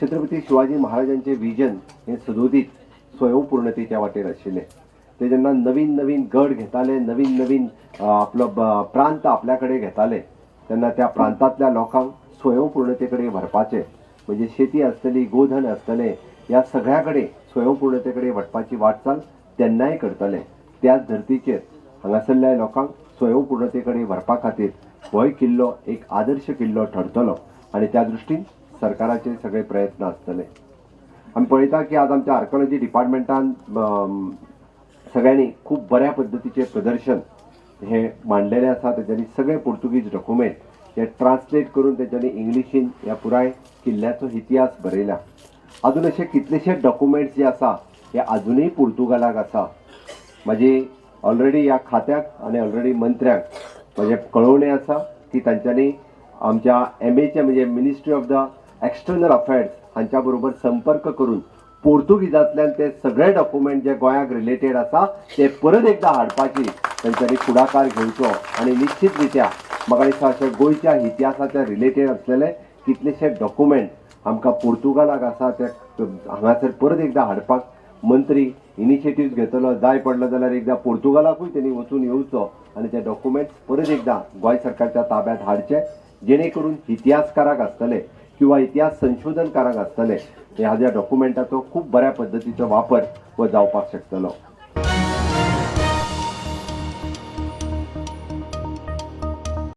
छत्रपती शिवाजी महाराजांचे विजन हे सदोदीत स्वयंपूर्णतेच्या वाटेर आशिल्ले। ते जेन्ना नवीन नवीन गड घेताले, नवीन नवीन आपलो प्रांत आपल्याकडे घेताले, तेन्ना त्या प्रांतातल्या लोकांक स्वयंपूर्णतेकडे व्हरपाचे, म्हणजे शेती आसतली, गोधन आसतले, या सगळ्याकडे स्वयंपूर्णतेकडे वटपाची वाटचाल तेन्नाय करतले। त्याच धर्तीचेर हांगासरल्या लोकांक स्वयंपूर्णतेकडे व्हरपा खातीर हो किल्लो एक आदर्श किल्लो ठरतलो आणि त्या दृश्टीन सरकाराचे सगळे प्रयत्न आसतले। आमी पळयता की आज आमच्या आर्किओलॉजी डिपार्टमेंटान सगळ्यांनी खूप बऱ्या पद्धतीचे प्रदर्शन हे मांडलेले आसा। तेंच्यांनी सगळे पोर्तुगीज डॉक्युमेंट हे ट्रान्सलेट करून तेंच्यांनी इंग्लिशीन ह्या पुराय किल्ल्याचो इतिहास बरयला। अजून असे कितलेशे डॉक्युमेंट्स जे आसा हे अजूनही पोर्तुगालाक आसा। माझी ऑलरेडी ह्या खात्याक आणि ऑलरेडी मंत्र्याक म्हणजे कळवणे आसा की तांच्यांनी आमच्या MAचे म्हणजे ministry of the external affairs हांच्या बरोबर संपर्क करून पोर्तुगीजांतल्यान ते सगळे डॉक्युमेंट जे गोंयाक रिलेटेड आसा ते परत एकदा हाडपाची तांच्यांनी फुडाकार घेवचो आणि निश्चितरित्या म्हाका दिसता अशे गोंयच्या इतिहासाच्या रिलेटेड असलेले कितलेशे डॉक्युमेंट आमकां पोर्तुगालाक आसा ते हांगासर परत एकदा हाडपाक मंत्री इनिशिएटिव्ह घेतलो। जाय पडलो जाल्यार एकदा पोर्तुगालाकूय त्यांनी वचून येवचो आणि ते डॉक्युमेंट्स परत एकदा गोंय सरकारच्या ताब्यात हाडचे, जेणे करून इतिहासकाराक आसतले किंवा इतिहास संशोधनकाराक आसतले ह्या डॉक्युमेंटाचो खूप बऱ्या पद्धतीचो वापर व जावपाक शकतलो।